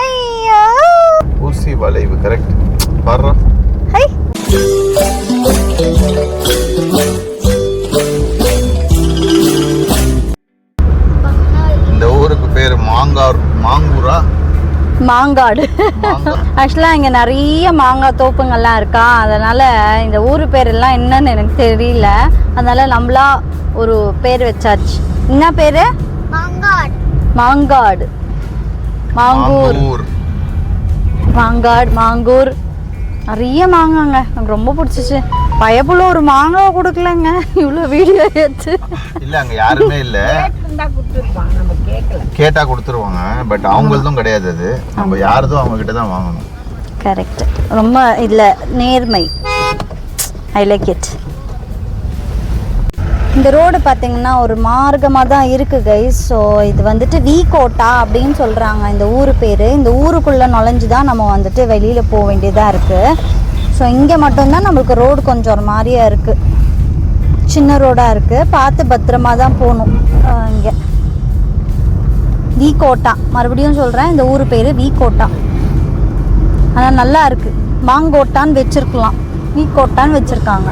ஐயோ ஊசி வளைவு கரெக்ட் பாரு. ஹை இந்த ஊருக்கு பேரு மாங்கூரா மாங்காடு. ஆக்சுவலாக இங்கே நிறைய மாங்காய் தோப்புங்கள்லாம் இருக்கா, அதனால் இந்த ஊர் பேரெல்லாம் என்னன்னு எனக்கு தெரியல. அதனால நம்மளா ஒரு பேர் வச்சாச்சு. என்ன பேர்? மாங்காடு, மாங்கூர், மாங்காடு, மாங்கூர். நிறைய மாங்காங்க, எனக்கு ரொம்ப பிடிச்சிச்சு. பயப்புல ஒரு மாங்காவை கொடுக்கலங்க, இவ்வளோ வீடியோ எடுத்து. இல்லை அங்கே யாருமே இல்லை, கேட்டா கொடுத்துருவாங்க. பட் அவங்களதும் கிடையாது, அது நம்ம யாரதும் அவங்க கிட்ட தான் வாங்கணும். கரெக்ட், ரொம்ப இல்லை நேர்மை. I like it. இந்த ரோடு பார்த்தீங்கன்னா ஒரு மார்க்கமாக தான் இருக்குது கைஸ். ஸோ இது வந்துட்டு வீக்கோட்டா அப்படின்னு சொல்கிறாங்க இந்த ஊர் பேர். இந்த ஊருக்குள்ளே நுழைஞ்சு தான் நம்ம வந்துட்டு வெளியில் போக வேண்டியதாக இருக்குது. ஸோ இங்கே மட்டும்தான் நம்மளுக்கு ரோடு கொஞ்சம் ஒரு மாதிரியாக இருக்குது, சின்ன ரோடாக இருக்குது. பார்த்து பத்திரமா தான் போகணும். இங்கே வீக்கோட்டா, மறுபடியும் சொல்கிறேன், இந்த ஊர் பேர் வீக்கோட்டா. ஆனால் நல்லா இருக்குது. மாங்கோட்டான்னு வச்சுருக்கலாம், வீக்கோட்டான்னு வச்சுருக்காங்க.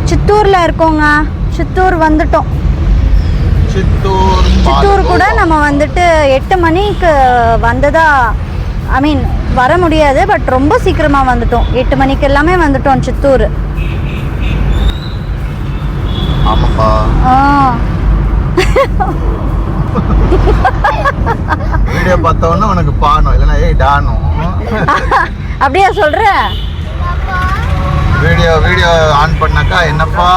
சித்தூர்ல இருக்கோங்க, சித்தூர் வந்துட்டோம். சித்தூர் கூட நம்ம வந்துட்டு 8 மணிக்கு வந்ததா, ஐ மீன் வர முடியாது, பட் ரொம்ப சீக்கிரமா வந்துட்டோம். 8 மணிக்கு எல்லாமே வந்துட்டோம் சித்தூர். ஆமாப்பா. வீடியோ பார்த்தவொன்னே உனக்கு பாணும், இல்லைன்னா ஏய் டானும். அப்படியா சொல்ற? வீடியோ ஆன் பண்ணாக்கா என்னப்பா,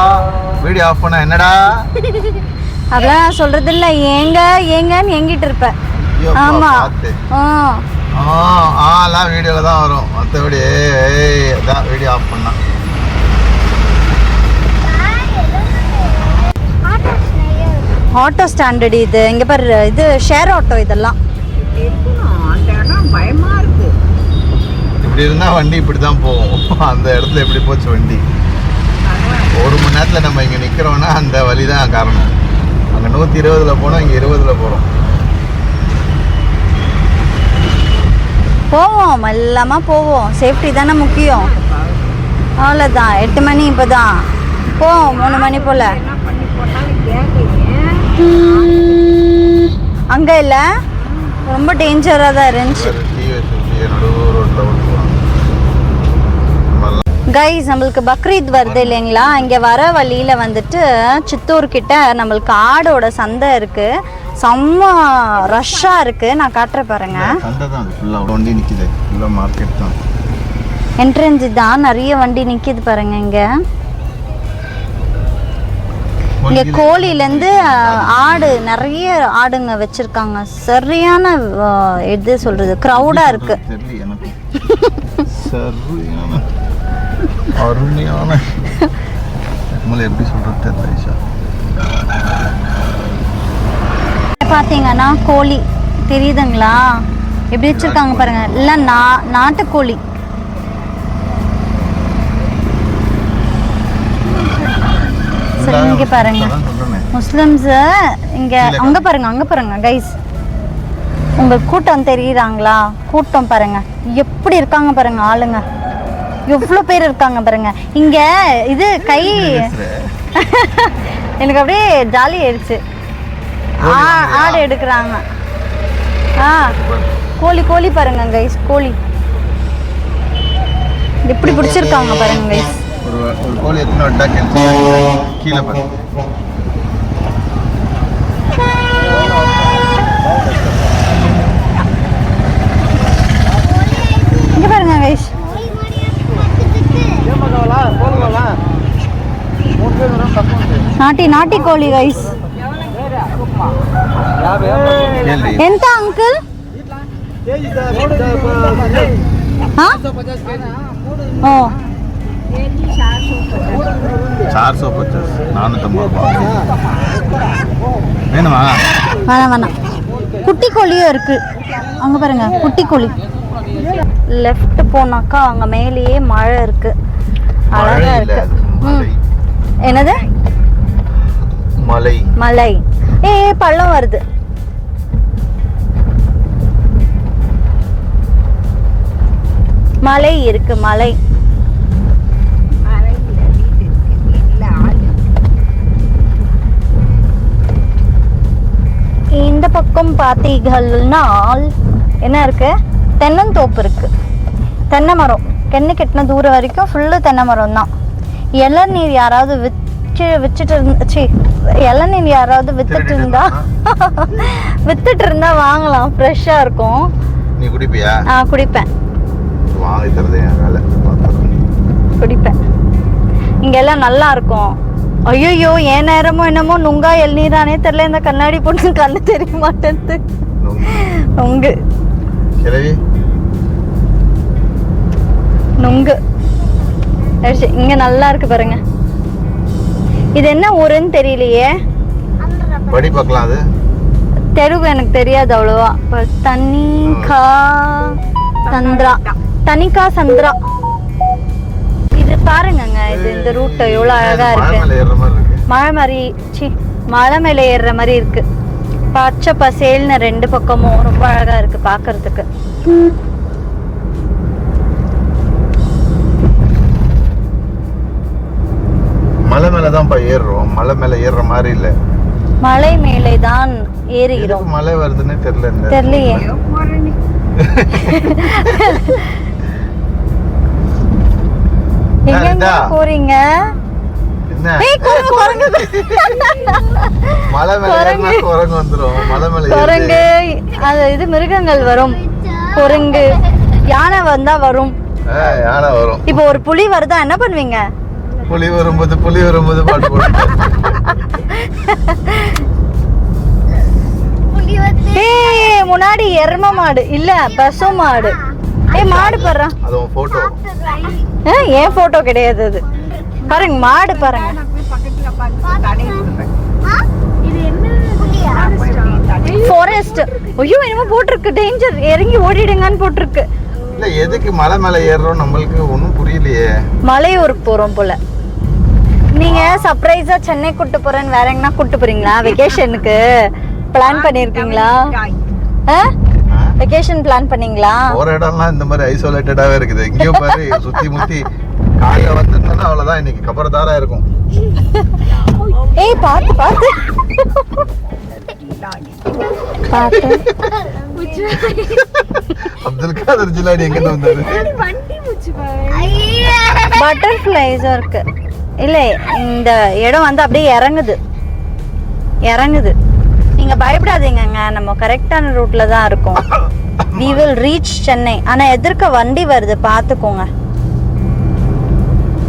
வீடியோ ஆஃப் பண்ணா என்னடா, அதெல்லாம் சொல்றது இல்ல. ஏங்கன்னு எங்கிட்டு இருப்ப. ஆமா ஆலாம் வீடியோல தான் வரும், மற்றபடி தான் வீடியோ ஆஃப் பண்ணா. ஆட்டோ ஸ்டாண்டர்ட் இது. இங்க பாரு, இது ஷேர் ஆட்டோ. இதெல்லாம் பயமா இருக்கு. இப்படி இருந்தா வண்டி இப்படி தான் போகும். அந்த இடத்துல எப்படி போச்சு வண்டி? 1 மணி நேரத்தில் நம்ம இங்கே நிற்கிறோன்னா அந்த வழி தான் காரணம். அங்கே 120ல் போனோம், இங்கே 20ல் போகிறோம். போவோம், மெல்லமா போவோம். சேஃப்டி தானே முக்கியம். அவ்வளோதான். 8 மணி இப்போ தான் போவோம். 3 மணி போல் அங்கே இல்லை, ரொம்ப டேஞ்சராக தான் இருந்துச்சு. கைஸ், நம்மளுக்கு பக்ரீத் வருது இல்லைங்களா? இங்கே வர வழியில் வந்துட்டு சித்தூர்கிட்ட நம்மளுக்கு ஆடோட சந்தை இருக்குது. செம்ம ரஷ்ஷாக இருக்குது. நான் காட்டுறேன் பாருங்க. என்ட்ரன்ஸ் தான், நிறைய வண்டி நிற்கிது பாருங்க. இங்கே கோழிலேருந்து ஆடு, நிறைய ஆடுங்க வச்சுருக்காங்க. சரியான எது சொல்கிறது, க்ரௌடாக இருக்குது. அருமையான எப்படி சொல்றது பார்த்தீங்கன்னா கோழி தெரியுதுங்களா? எப்படி வச்சிருக்காங்க பாருங்க. இல்லை நாட்டுக்கோழி. சரி, இங்கே பாருங்க முஸ்லிம்ஸ். இங்கே அங்கே பாருங்க கைஸ், உங்களுக்கு கூட்டம் தெரியுறாங்களா? கூட்டம் பாருங்க எப்படி இருக்காங்க பாருங்க. ஆளுங்க எவ்வளோ பேர் இருக்காங்க பாருங்க. இங்க இது கை எனக்கு அப்படியே ஜாலி ஆயிடுச்சு. ஆடு எடுக்கிறாங்க. கோழி பாருங்க கைஸ், கோழி எப்படி பிடிச்சிருக்காங்க பாருங்க கைஸ். ஒரு கோழி எத்தனை வட்டா கீழே பாருங்க. இங்க பாருங்க கைஸ், నాటి కోಳಿ గైస్. ఎంత అంకుల్? 450 450 ரூபா வேணுமா? வேணாம். குட்டி கோழியும் இருக்கு. அங்க பாருங்க குட்டி கோழி. லெஃப்ட் போனாக்கா அங்க மேலேயே மழை இருக்கு. அழகா இருக்கு. என்னது? மலை. பள்ளம் வருது. மலை இருக்கு. மலை இந்த பக்கம் பார்த்தீங்கன்னா என்ன இருக்கு? தென்னந்தோப்பு இருக்கு. தென்னை மரம் கெண்ணு கெட்டின தூரம் வரைக்கும் ஃபுல்லு தென்னை மரம் தான். இளநீர் யாராவது இளநீர் யாராவது வித்துட்டு இருந்தா வாங்கலாம். ஃப்ரெஷ்ஷா இருக்கும். நீ குடிப்பியா? குடிப்பேன். வாங்கி தரதே குடிப்பேன். இங்க எல்லாம் நல்லா இருக்கும். ஐயோ ஏன் நேரமோ என்னமோ நுங்கா இளநீரானே தெரியல. இந்த கண்ணாடி போட்டு கண்ணு தெரிய மாட்டேங்குது. நுங்கு நுங்கு இங்க நல்லா இருக்கு பாருங்க. இது என்ன ஊருன்னு தெரியலையே. படி பார்க்கலாம். அது தெருவு எனக்கு தெரியாது அவ்வளவா. தனிகா சந்திரா இது பாருங்கங்க. இது இந்த ரூட் எவ்வளவு அழகா இருக்கு. மலை மேல ஏறுற மாதிரி இருக்கு. பச்சை பசேல்னு ரெண்டு பக்கமும் ரொம்ப அழகா இருக்கு பாக்குறதுக்கு. மலை மேலதான் ஏறுறோம். மலை மேல ஏறுற மாதிரி இல்ல. மலை மேலே தான் ஏறுகிறோம். மலை வருதுன்னு தெரியலையே. எங்க போறீங்க? இது மிருகங்கள் வரும். குரங்கு யானை வந்தா வரும். இப்போ ஒரு புலி வருதா என்ன பண்ணுவீங்க? புலி வரும்போது பாட்டு போடுங்க. முன்னாடி எரும மாடு இல்ல பசு மாடு. மாடு பாரு. அது உன் போட்டோ. ஏன் போட்டோ கிடையாது அது. பாருங்க மாடு பாருங்க. ஃபாரஸ்ட். ஐயோ என்னமோ போட்டுருக்கு. டேஞ்சர் இறங்கி ஓடிடுங்கன்னு போட்டுருக்கு. இல்ல எதுக்கு மலை மேல ஏறறோம் நம்மளுக்கு ஒண்ணும் புரியலையே. மலையூருக்கு போறோம் போல. நீங்க சர்ப்ரைஸா சென்னை கூட்டு போறேன்னு வேற எங்கனா கூட்டு போறீங்களா? வெகேஷனுக்கு பிளான் பண்ணிருக்கீங்களா? வெகேஷன் பிளான் பண்ணீங்களா? ஒரு இடம்லாம் இந்த மாதிரி ஐசோலேட்டடாவே இருக்குது. இங்கேயோ பாரு சுத்தி முத்தி காலையில வந்திருந்தா அவ்வளவுதான். இன்னைக்கு கபரதாரா இருக்கும். பாத்து அப்துல் காதர் ஜிலானி எங்க வந்தாரு? பட்டர்ஃப்ளைஸ் இருக்கு. இல்ல இந்த இடம் வந்து அப்படியே இறங்குது. நீங்க பயப்படாதீங்கங்க. நம்ம கரெக்டான ரூட்ல தான் இருக்கோம். we will reach Chennai. ஆனா எதிர்க்க வண்டி வருது பாத்துக்கோங்க.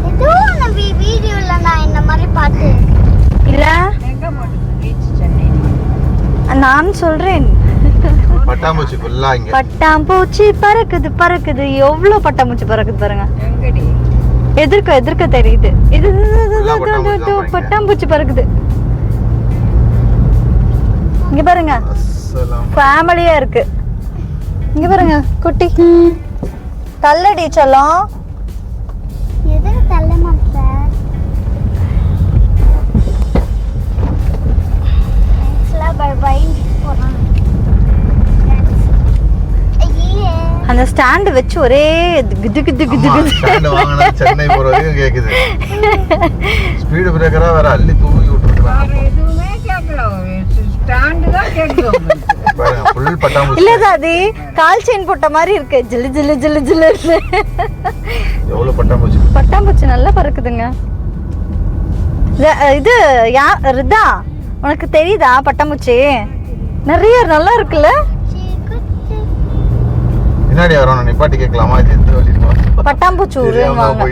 ஏதோ நம்ம வீடியோல நான் இந்த மாதிரி பாத்து இல்ல எங்க ரீச் சென்னை நான் சொல்றேன். பட்டாம்பூச்சி ஃபுல்லா இங்க. பட்டாம்பூச்சி பறக்குது. எவ்வளவு பட்டாம்பூச்சி பறக்குது பாருங்க. எங்கடி? எதிர்க்க தெரியுது. இது பட்டாம்பூச்சி பறக்குது. இங்க பாருங்க. ஃபேமிலியா இருக்கு. இங்க பாருங்க குட்டி. தள்ளடி செல்லம். எதுக்கு தள்ள மாட்டே? பை போறான். அந்த ஸ்டாண்ட் வச்சு ஒரே குது ஸ்டாண்ட் வாங்குனா சென்னை போற வரைக்கும் கேக்குது. ஸ்பீட் பிரேக்கரா வேற அள்ளி தூக்கி விட்டுறாங்க. எதுவுமே கேட்கல. ஸ்டாண்ட் தான் கேக்குது. பாருங்க ஃபுல் பட்டாம்பூச்சி. இல்ல சாதி கால் செயின் போட்ட மாதிரி இருக்கு. ஜில்லு எவ்வளவு பட்டாம்பூச்சி நல்லா பறக்குதுங்க. இது ரிதா உனக்கு தெரியுதா பட்டாம்பூச்சி? நிறைய நல்லா இருக்குல்ல. பின்னாடி வரணும். நிப்பாட்டி கேட்கலாமா? இது எந்த வழி? பட்டாம்பூச்சி ஊருவாங்க.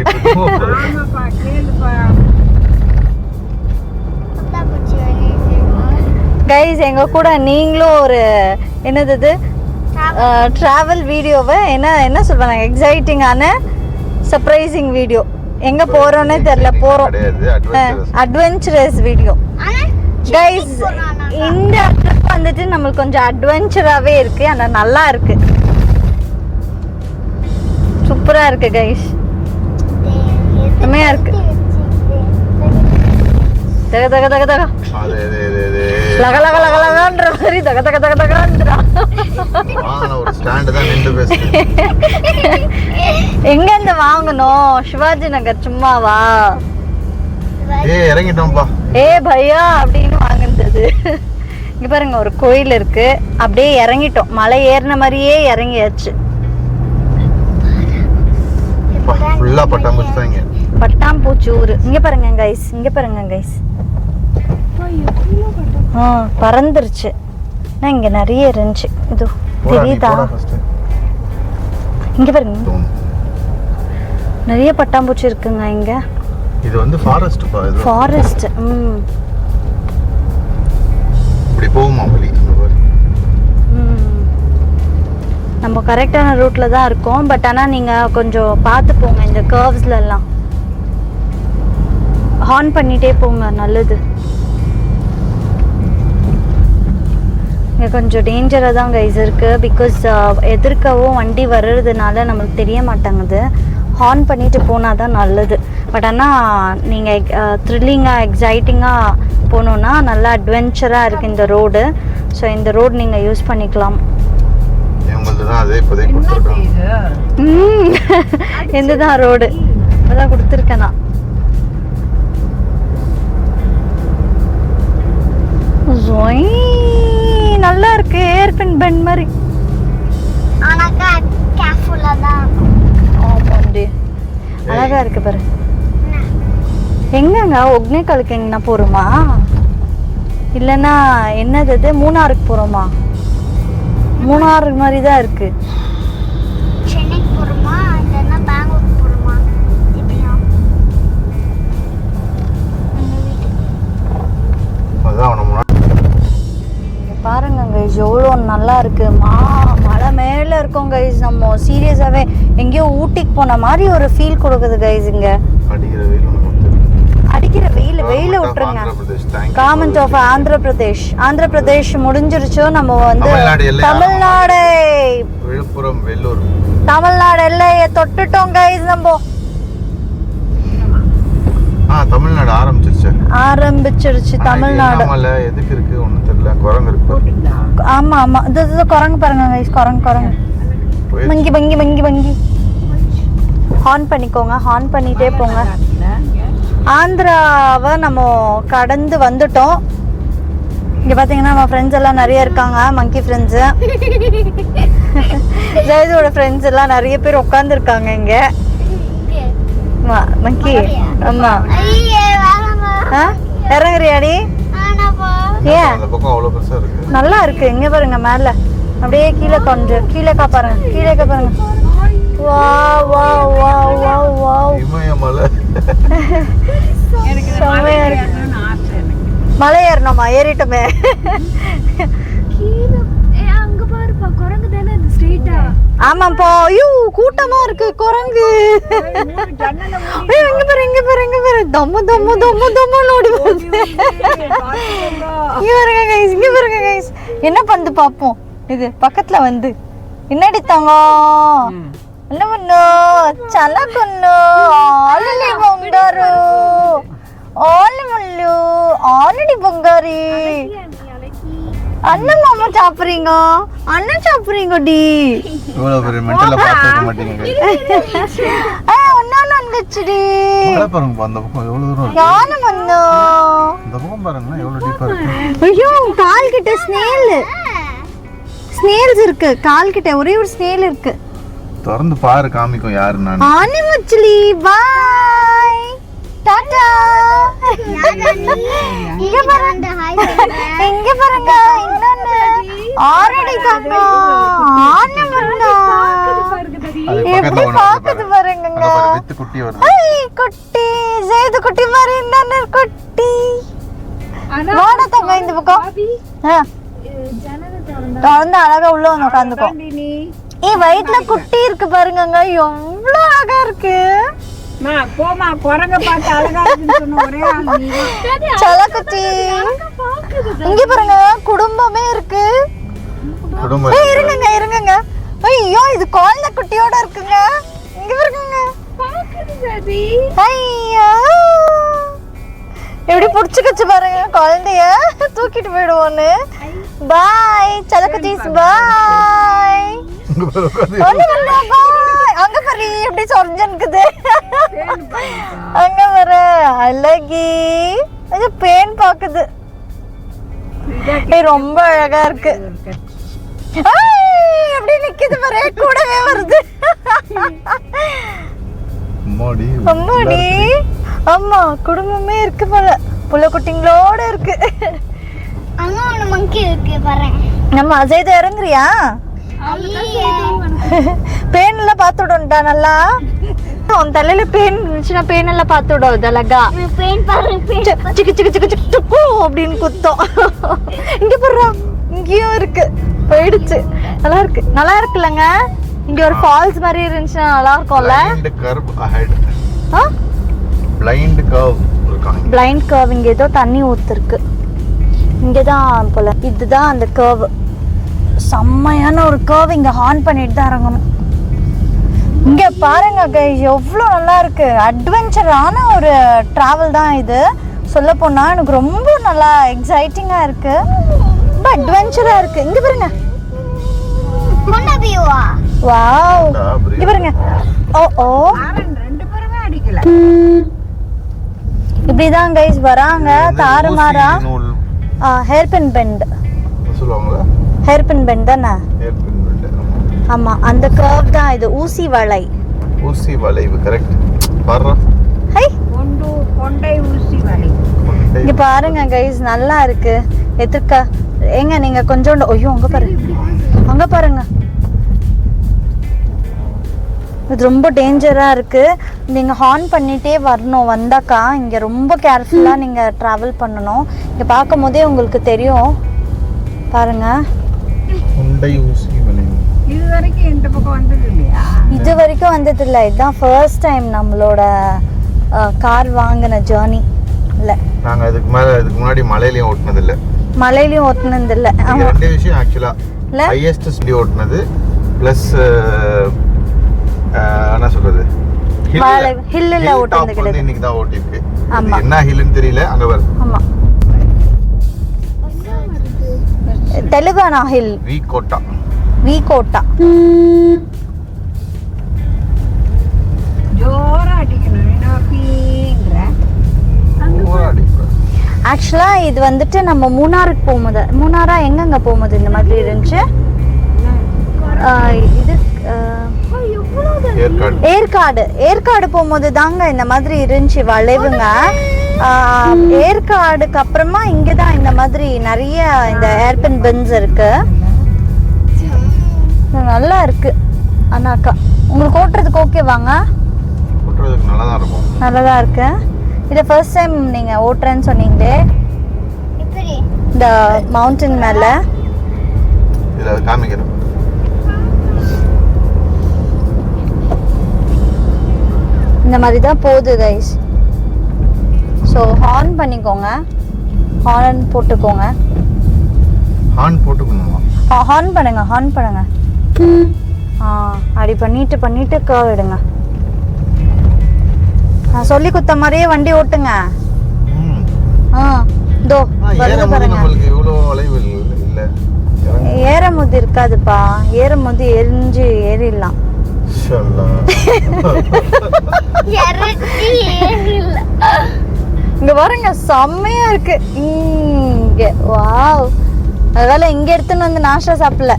கைஸ் எங்க கூட நீங்களும் ஒரு என்னது டிராவல் வீடியோவை என்ன சொல்றாங்க எக்ஸைட்டிங்கான சர்ப்ரைசிங் வீடியோ எங்க போறோம்னே தெரியல, போறோம். கிடையாது, அட்வென்ச்சரஸ். அட்வென்ச்சரஸ் வீடியோ ஆனா கைஸ். இந்த ட்ரிப் வந்துட்டு நம்மளுக்கு கொஞ்சம் அட்வென்ச்சராகவே இருக்கு, ஆனால் நல்லா இருக்கு, சூப்பராக இருக்கு கைஸ், செம்மையா இருக்கு. தக தக தக தக லக லக லக லகன்ற மாதிரி தக தக தக தகன்றா. ஒரு ஸ்டாண்ட் தான் நின்று பேசுறேன். எங்க இருந்து வாங்கணும்? சிவாஜி நகர் சும்மாவா? ஏய் இறங்கிட்டோம்பா. ஏ பையா அப்படின்னு வாங்கினது. இங்க பாருங்க ஒரு கோயில் இருக்கு, அப்படியே இறங்கிட்டோம், மலை ஏறின மாதிரியே இறங்கியாச்சு. ஃபுல்லா பட்டாம்பூச்சி தான் இங்க. பட்டாம்பூச்சி ஊரு. இங்க பாருங்க கைஸ், இங்க பாருங்க கைஸ், பறந்துருச்சு. இங்க நிறைய இருந்துச்சு, இது தெரியுதா? இங்க பாருங்க நிறைய பட்டாம்பூச்சி இருக்குங்க இங்க. இது வந்து ஃபாரஸ்ட் பா, இது ஃபாரஸ்ட். இப்படி போகுமா வழி? நம்ம கரெக்டான ரூட்ல தான் இருக்கோம், பட் ஆனா நீங்க கொஞ்சம் பார்த்து போங்க, இந்த கர்வ்ஸ்ல எல்லாம் ஹார்ன் பண்ணிட்டே போங்க, நல்லது. இங்க கொஞ்சம் டேஞ்சரா தான் கைஸ் இருக்கு, பிகாஸ் எதிர்க்கவும் வண்டி வர்றதுனால நம்மளுக்கு தெரிய மாட்டேங்குது. ஹார்ன் பண்ணிட்டு போனால் தான் நல்லது. பட் ஆனால் நீங்கள் த்ரில்லிங்காக எக்ஸைட்டிங்காக போகணுன்னா நல்லா அட்வென்ச்சராக இருக்குது இந்த ரோடு. ஸோ இந்த ரோடு நீங்கள் யூஸ் பண்ணிக்கலாம். எந்ததான் ரோடு அதான் கொடுத்துருக்கேன் நான். நல்லா இருக்கு, ஏர்பின் பெண்ட் மாதிரி. அழகா இருக்கு பாரு. எங்கங்க ஒக்னேகாலுக்கு எங்கன்னா போறோமா, இல்லைன்னா என்னது இது மூணாருக்கு போறோமா? மூணாறு மாதிரி தான் இருக்கு. சென்னைக்கு போறோமா இல்லைன்னா பெங்களூருக்கு போறோமா? பாருங்க கைஸ் எவ்வளோ நல்லா இருக்கு. மலை மேலே இருக்கோம் கைஸ். நம்ம சீரியஸாகவே எங்கேயோ ஊட்டிக்கு போன மாதிரி ஒரு ஃபீல் கொடுக்குது கைஸ். இங்க அடிக்கிற வெயில விட்டுருங்க. கவர்மெண்ட் ஆஃப் ஆந்திர பிரதேஷ் முடிஞ்சிருச்சோ. நம்ம வந்து தமிழ்நாடு, விழுப்புரம், வெள்ளூர், தமிழ்நாடு எல்லையை தொட்டுட்டோம் கைஸ். நம்ம தமிழ்நாடு ஆரம்பிச்சிருச்சு. தமிழ்நாடு எதுக்கு இருக்கு ஒண்ணும் தெரியல. குரங்கு இருக்கு. ஆமா ஆமா, இது குரங்கு பாருங்க கைஸ், குரங்கு பங்கி ஹார்ன் பண்ணிக்கோங்க, ஹார்ன் பண்ணிட்டே போங்க. ஆந்திராவை நம்ம கடந்து வந்துட்டோம். இங்க பாத்தீங்கன்னா நம்ம ஃப்ரெண்ட்ஸ் எல்லாம் நிறைய இருக்காங்க, மங்கி ஃப்ரெண்ட்ஸ். ஜெயதோட ஃப்ரெண்ட்ஸ் எல்லாம் நிறைய பேர் உட்கார்ந்து இருக்காங்க இங்க. மங்கி ஆமா, இறங்குறியாடி? ஏன் நல்லா இருக்கு. இங்க பாருங்க மேல அப்படியே கீழே கொஞ்சம் கீழே பாருங்க. வா வா வா வா வா, இமயமலை. செம்மையா இருக்கு. மலை ஏறணுமா? ஏறிட்டோமே. ஆமாப்பா. ஐயோ கூட்டமா இருக்கு குரங்கு. இங்க பாரு தம்மு ஓடி போகுது. இங்க பாருங்க கைஸ், என்ன பண்ணு பாப்போம். இது பக்கத்துல வந்து என்னடி தங்கம், என்ன பண்ணு చల్లకొన్ను ఆల్రెడీ బంగారు ఆల్రెడీ బంగారి. அண்ணன் மாமா சாப்பிடுறீங்க, அண்ணன் சாப்பிடுறீங்க டி. இவ்வளவு பெரிய மெண்டல பாத்துக்க மாட்டீங்க. ஒன்னால வந்துச்சுடி. பாருங்க அந்த பக்கம் எவ்வளவு தூரம் இருக்கு. யாரும் வந்தோ இந்த பக்கம் பாருங்க எவ்வளவு டீப்பா இருக்கு. ஐயோ கால் கிட்ட ஸ்னேல்ஸ் இருக்கு. கால் கிட்ட ஒரே ஒரு ஸ்னேல் இருக்கு. திறந்து பாரு, காமிக்கும் யாரு. நான் ஆனி மச்லி பை டாடா. இங்க பாருங்க இன்னொன்னு ஆல்ரெடி தாங்க. ஆனி மண்ணா எப்படி பாக்குது பாருங்க. வித்து குட்டி வருது. குட்டி ஜெயது குட்டி மாதிரி இன்னொன்னு குட்டி. வாடா தங்க இந்த பக்கம். திறந்து அழகா உள்ள வந்து உட்காந்துக்கோ. வயிற்றுல குட்டி இருக்கு பாருங்க, எவ்வளவு அழகா இருக்கு. போமா குரங்க பார்த்து அழகா இருக்குன்னு சொன்ன ஒரே ஆள் நீதான். சலக்குட்டி இங்க பாருங்க குடும்பமே இருக்கு. குடும்பம் ஏய், இருங்கங்க ஐயோ இது குழந்தை குட்டியோட இருக்குங்க. இங்க பாருங்க ஐயா எப்படி புடிச்சுக்கிச்சு பாருங்க குழந்தைய தூக்கிட்டு போயிடுவோன்னு. பாய் சலக்குட்டீஸ் பாய். அங்க பாரு எப்படி சொரிஞ்சுக்குது. அங்க பாரு அழகி அது பேன் பாக்குது. ரொம்ப அழகா இருக்கு. எப்படி நிக்குது பாரு கூடவே வருது. அம்மாடி ஆமா குடும்பமே இருக்கு போல. புள்ள குட்டிங்களோட இருக்கு. அங்க ஒரு மங்கி இருக்கு பாரு. நம்ம அஜய் தான் இறங்குறியா? பேன் எல்லாம் பார்த்து விடும்டா நல்லா. உன் தலையில பேன் இருந்துச்சுன்னா பேன் எல்லாம் பார்த்து விடும் அழகா. பெயின் பாரு பெயின் சிக்கு சிக்கு சிக்கு சிக்கு சிக்கு அப்படின்னு குத்தம். இங்க பாரு இங்கேயும் இருக்கு போயிடுச்சு. நல்லா இருக்குல்லங்க. இங்க ஒரு ஃபால்ஸ் மாதிரி இருந்துச்சுன்னா நல்லா இருக்கும்ல. பிளைண்ட் கர்வ் இங்க ஏதோ தண்ணி ஊத்துருக்கு. இங்கதான் போல இதுதான் அந்த கர்வ். செம்மையான ஒரு கர்வ். இங்க ஹார்ன் பண்ணிட்டு தான் இறங்கணும். இங்க பாருங்க guys எவ்வளோ நல்லா இருக்கு. அட்வென்ச்சரான ஒரு டிராவல் தான் இது. சொல்ல போனா எனக்கு ரொம்ப நல்லா எக்ஸைட்டிங்கா இருக்கு. ரொம்ப அட்வென்ச்சரா இருக்கு. இங்க பாருங்க முன்னபியுவா வாவ். இங்க பாருங்க ஓ ரெண்டு பேருமே அடிக்கல. இப்படிதான் கைஸ் வராங்க தாறுமாறா. ஹேர்பின் பெண்ட் சொல்லுவாங்களா? ஹேர்பின் பெண்ட் தானே? ஆமா அந்த கர்வ் தான் இது. ஊசி வளைவு கரெக்ட். பாருங்க ஹை கொண்டை ஊசி வலை. இங்க பாருங்க கைஸ் நல்லா இருக்கு. எதுக்க ஏங்க நீங்க கொஞ்சோண்டு ஐயோ அங்க பாருங்க இது ரொம்ப டேஞ்சரா இருக்கு. நீங்க ஹார்ன் பண்ணிட்டே வரணும். வந்தாக்கா இங்க ரொம்ப கேர்ஃபுல்லா நீங்க டிராவல் பண்ணணும். இங்க பார்க்கும் போதே உங்களுக்கு தெரியும் பாருங்க. இது வரைக்கும் இந்த பக்கம் வந்தது இல்லையா? இது வரைக்கும் வந்தது இல்லை. இதுதான் ஃபர்ஸ்ட் டைம் நம்மளோட கார் வாங்கின ஜேர்னி. இல்லை நாங்கள் இதுக்கு முன்னாடி மலையிலையும் ஓட்டுனது இல்லை. மலையிலையும் ஓட்டுனது இல்லை. ரெண்டு விஷயம் ஆக்சுவலாக ஹையஸ்ட் ஸ்பீட் ஓட்டுனது ப்ளஸ் என்ன சொல்றது ஹில்லில் ஓட்டுனது கிடையாது. இன்னைக்கு தான் ஓட்டிருக்கு. ஆமா என்ன ஹில்லுன்னு தெரியல. அங்கே வரும். ஆமா தெலுங்கானா ஹில் வீகோட்டா. ஜோரா அடிக்கணும். ஆக்சுவலா இது வந்துட்டு நம்ம மூணாருக்கு போகும்போது மூணாரா எங்கெங்க போகும்போது இந்த மாதிரி இருந்துச்சு. இது ஏற்காடு போகும்போது தாங்க இந்த மாதிரி இருந்துச்சு வளைவுங்க. ஏற்காடுக்கு அப்புறமா இங்கதான் இந்த மாதிரி நிறைய இந்த ஏர்பின் பென்ஸ் இருக்கு. நல்லா இருக்கு. அண்ணாக்கா உங்களுக்கு ஓட்டுறதுக்கு ஓகே வாங்க? ஓட்டுறதுக்கு நல்லதா இருக்கும். நல்லதா இருக்கு. இத ஃபர்ஸ்ட் டைம் நீங்க ஓட்டுறேன்னு சொன்னீங்களே இந்த மவுண்டன் மேல. இத காமிக்கிறேன். இந்த மாதிரி தான் போகுது கைஸ். ஸோ ஹார்ன் பண்ணிக்கோங்க. ஹார்ன் போட்டுக்கோங்க. ஹார்ன் போட்டுக்கணுமா? ஹார்ன் பண்ணுங்க. அப்படி பண்ணிட்டு கர்வ் எடுங்க. நான் சொல்லி குத்த மாதிரியே வண்டி ஓட்டுங்க. இதோ வருது பாருங்க. நம்மளுக்கு இவ்வளோ வளைவு இல்ல. ஏறும்போது இருக்காதுப்பா. ஏறும்போது எரிஞ்சு ஏறிடலாம். இங்க பாருங்க செம்மையா இருக்கு. இங்க வாவ். அதனால இங்க எடுத்துன்னு வந்து நாஷ்டா சாப்பிடல.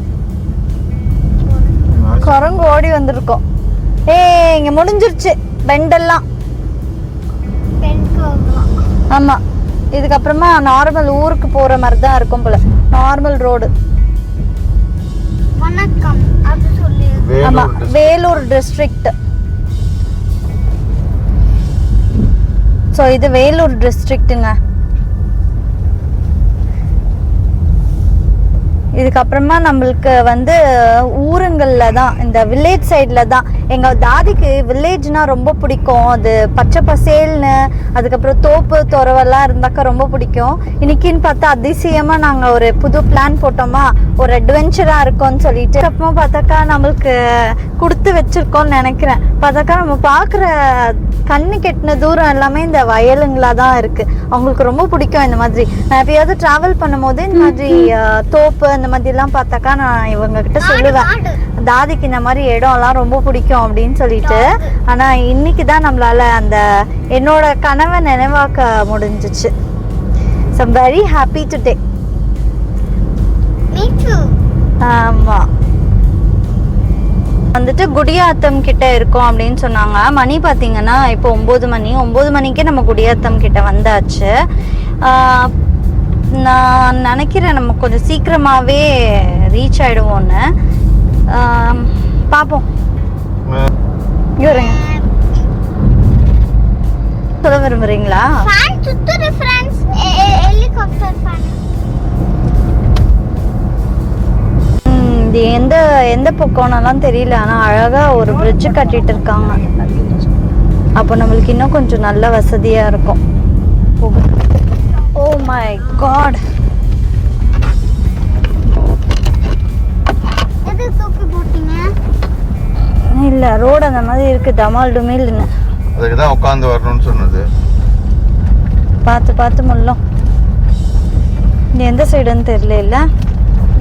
குரங்கு ஓடி வந்திருக்கோம். இங்க முடிஞ்சிருச்சு பெண்டெல்லாம். ஆமா இதுக்கப்புறமா நார்மல் ஊருக்கு போற மாதிரி தான் இருக்கும் போல. Normal road. வணக்கம் அது சொல்லு. ஆமா வேலூர் டிஸ்ட்ரிக்ட். ஸோ இது வேலூர் டிஸ்ட்ரிக்ட்டுங்க. இதுக்கப்புறமா நம்மளுக்கு வந்து ஊருங்களில் தான் இந்த வில்லேஜ் சைடில் தான் எங்கள் தாதிக்கு வில்லேஜ்னால் ரொம்ப பிடிக்கும். அது பச்சை பசேல்னு, அதுக்கப்புறம் தோப்பு துறவெல்லாம் இருந்தாக்கா ரொம்ப பிடிக்கும். இன்னைக்குன்னு பார்த்தா அதிசயமாக நாங்கள் ஒரு புது பிளான் போட்டோமா, ஒரு அட்வென்ச்சராக இருக்கோன்னு சொல்லிட்டு. அப்புறமா பார்த்தாக்கா நம்மளுக்கு கொடுத்து வச்சுருக்கோன்னு நினைக்கிறேன். பார்த்தாக்கா நம்ம பார்க்குற கண்ணு கெட்டின தூரம் எல்லாமே இந்த வயலுங்களாக தான் இருக்குது. அவங்களுக்கு ரொம்ப பிடிக்கும் இந்த மாதிரி. நான் எப்பயாவது ட்ராவல் பண்ணும்போது இந்த மாதிரி தோப்பு இந்த மாதிரிலாம் பார்த்தாக்கா நான் இவங்ககிட்ட சொல்லுவேன், தாதிக்கு இந்த மாதிரி இடம்லாம் ரொம்ப பிடிக்கும் அப்படின்னு சொல்லிட்டு. ஆனால் இன்னைக்கு தான் நம்மளால அந்த என்னோட கனவை நினைவாக்க முடிஞ்சிச்சு. So I'm very happy today. ஆமாம், வந்துட்டு குடியாத்தம் கிட்ட இருக்கோம் அப்படின்னு சொன்னாங்க. மணி பார்த்தீங்கன்னா இப்போ 9 மணிக்கே நம்ம குடியாத்தம் கிட்ட வந்தாச்சு. நான் நினைக்கிறேன் நம்ம கொஞ்சம் சீக்கிரமாகவே ரீச் ஆகிடுவோன்னு. பார்ப்போம். இங்கே வருங்க, சொல்ல விரும்புகிறீங்களா? இது எந்த பக்கம்னாலாம் தெரியல, ஆனால் அழகாக ஒரு பிரிட்ஜு கட்டிட்டு இருக்காங்க. அப்போ நம்மளுக்கு இன்னும் கொஞ்சம் நல்ல வசதியாக இருக்கும். ஓ மை காட், இல்லை ரோடு அந்த மாதிரி இருக்குது, டமால் டுமில்னு. அதுக்கு தான் உட்காந்து வரணும்னு சொன்னது. பார்த்து முள்ளும். இது எந்த சைடுன்னு தெரியல. இல்லை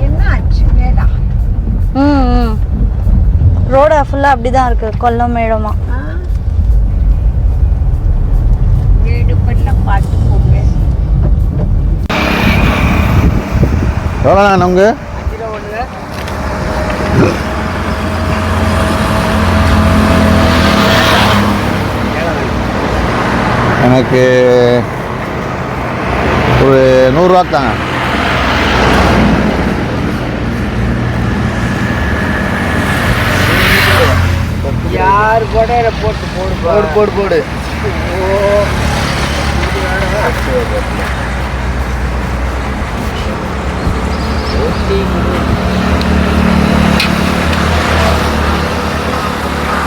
என்ன ஆச்சு மேடா? ரோடு ஃபுல்லாக அப்படி தான் இருக்குது, கொல்லம் மேடமா. வீடு பண்ண பார்த்து போங்க. எவ்வளோ நமக்கு? எனக்கு ஒரு 100 ரூபா தாங்க. யார் கூட போட்டு போடு போடு போடு.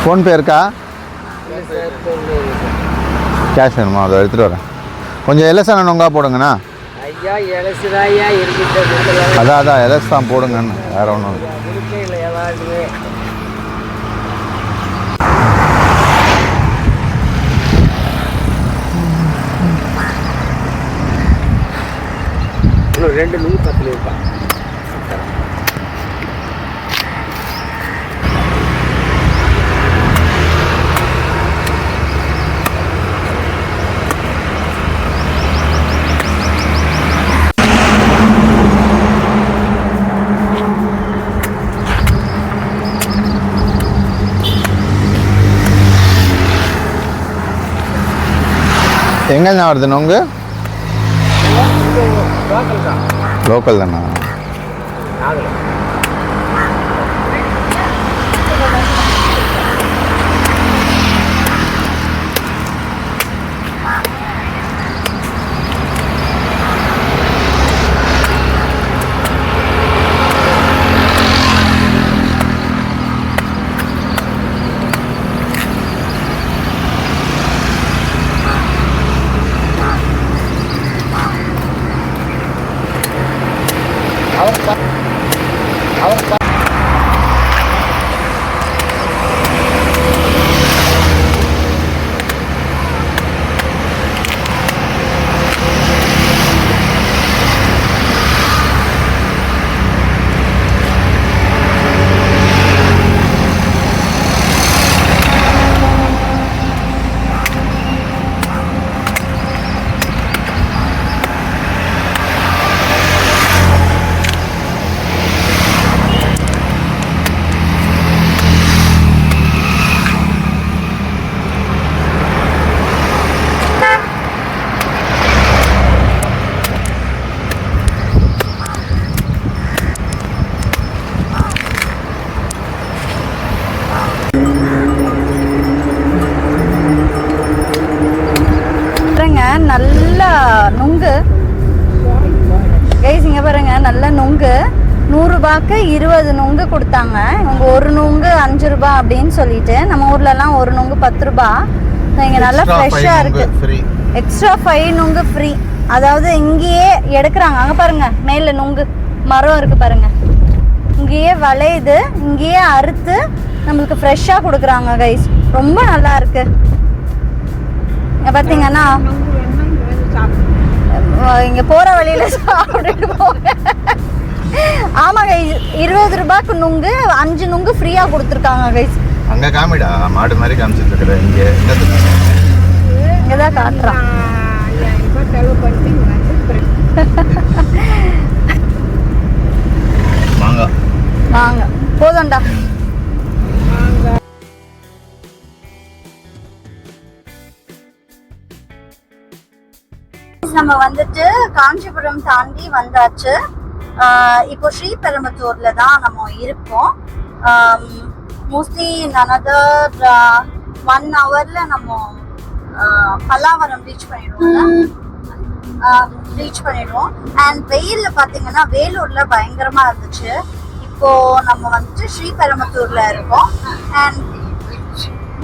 ஃபோன்பே இருக்கா? கேஷ் வேணுமா? அதை எடுத்துகிட்டு வரேன். கொஞ்சம் எலசான நொங்கா போடுங்கண்ணா. ஐயா எலசுதாயா இருக்குது. அதான் எலஸ் தான் போடுங்கன்னு, வேறு ஒன்றும் இல்லை. இன்னும் 2 நூறு 10 ரூபா. எங்கேண்ணா வருது நொங்கு? லோக்கல் தானா? நல்ல நுங்கு கைஸ், இங்கே பாருங்க, நல்ல நுங்கு. 100 ரூபாய்க்கு 20 நுங்கு கொடுத்தாங்க. இவங்க ஒரு நுங்கு 5 ரூபாய் அப்படின்னு சொல்லிட்டு, நம்ம ஊர்லலாம் ஒரு நுங்கு 10 ரூபாய். இங்கே நல்லா ஃப்ரெஷ்ஷாக இருக்குது. எக்ஸ்ட்ரா 5 நுங்கு ஃப்ரீ. அதாவது இங்கேயே எடுக்கிறாங்க. அங்கே பாருங்க, மேலே நுங்கு மரம் இருக்குது பாருங்க, இங்கேயே விளையுது, இங்கேயே அறுத்து நம்மளுக்கு ஃப்ரெஷ்ஷாக கொடுக்குறாங்க கைஸ். ரொம்ப நல்லா இருக்கு. இங்கே பார்த்தீங்கன்னா இங்கே போகிற வழியில் சாப்பிட்டுட்டு போங்க. ஆமாங்க, 20 ரூபாய்க்கு நுங்கு 5 நுங்கு ஃப்ரீயாக கொடுத்துருக்காங்க கைஸ். அங்கே காமிடா, மாடு மாதிரி காமிச்சிட்டு இருக்கிற. இங்கே தான் காட்டுறான். செலவு பண்ணி வாங்க வாங்க போதும்டா. நம்ம வந்துட்டு காஞ்சிபுரம் தாண்டி வந்தாச்சு. இப்போ ஸ்ரீபெரும்புத்தூர்ல தான் நம்ம இருக்கோம். மோஸ்ட்லி another 1 hourல நம்ம பல்லாவரம் ரீச் பண்ணிடுவோம். அண்ட் வெயில்ல பாத்தீங்கன்னா வேலூர்ல பயங்கரமா இருந்துச்சு. இப்போ நம்ம வந்துட்டு ஸ்ரீபெரும்புத்தூர்ல இருக்கோம். அண்ட்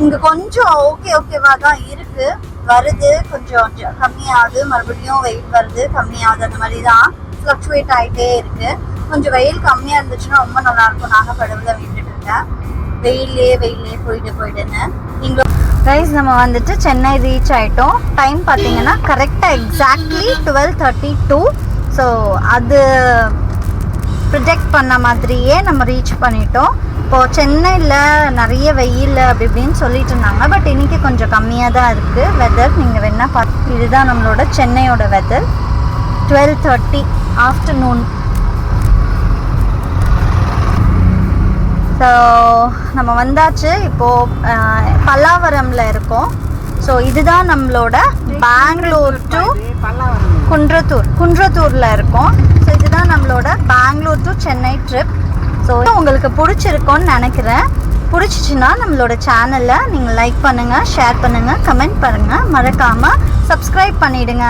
இங்க கொஞ்சம் ஓகேவா தான் இருக்கு. வருது, கொஞ்சம் கம்மியாகுது, மறுபடியும் வெயில் வருது, கம்மியாகுது, அந்த மாதிரி தான் ஃப்ளக்சுவேட் ஆகிட்டே இருக்கு. கொஞ்சம் வெயில் கம்மியா இருந்துச்சுன்னா ரொம்ப நல்லா இருக்கும். நாங்கள் கடவுளை வேண்டிட்டு இருக்கேன், வெயிலே போயிடுன்னு. இங்க கைஸ் நம்ம வந்துட்டு சென்னை ரீச் ஆயிட்டோம். டைம் பார்த்தீங்கன்னா கரெக்டாக எக்ஸாக்ட்லி 12:32. ஸோ அது ப்ரொஜெக்ட் பண்ண மாதிரியே நம்ம ரீச் பண்ணிட்டோம். இப்போது சென்னையில் நிறைய வெயில் அப்படி இப்படின்னு சொல்லிட்டு இருந்தாங்க. பட் இன்றைக்கி கொஞ்சம் கம்மியாக தான் இருக்குது வெதர். நீங்கள் வேணா பார்த்து, இதுதான் நம்மளோட சென்னையோட வெதர். 12:30 ஆஃப்டர்நூன். ஸோ நம்ம வந்தாச்சு. இப்போது பல்லாவரமில் இருக்கோம். ஸோ இதுதான் நம்மளோட பெங்களூர் டு குன்றத்தூரில் இருக்கோம். ஸோ இதுதான் நம்மளோட Bengaluru to Chennai trip. So உங்களுக்கு பிடிச்சிருக்கோன்னு நினைக்கிறேன். பிடிச்சிச்சின்னா நம்மளோட சேனலை நீங்கள் லைக் பண்ணுங்கள், ஷேர் பண்ணுங்கள், கமெண்ட் பண்ணுங்கள், மறக்காமல் சப்ஸ்கிரைப் பண்ணிவிடுங்க.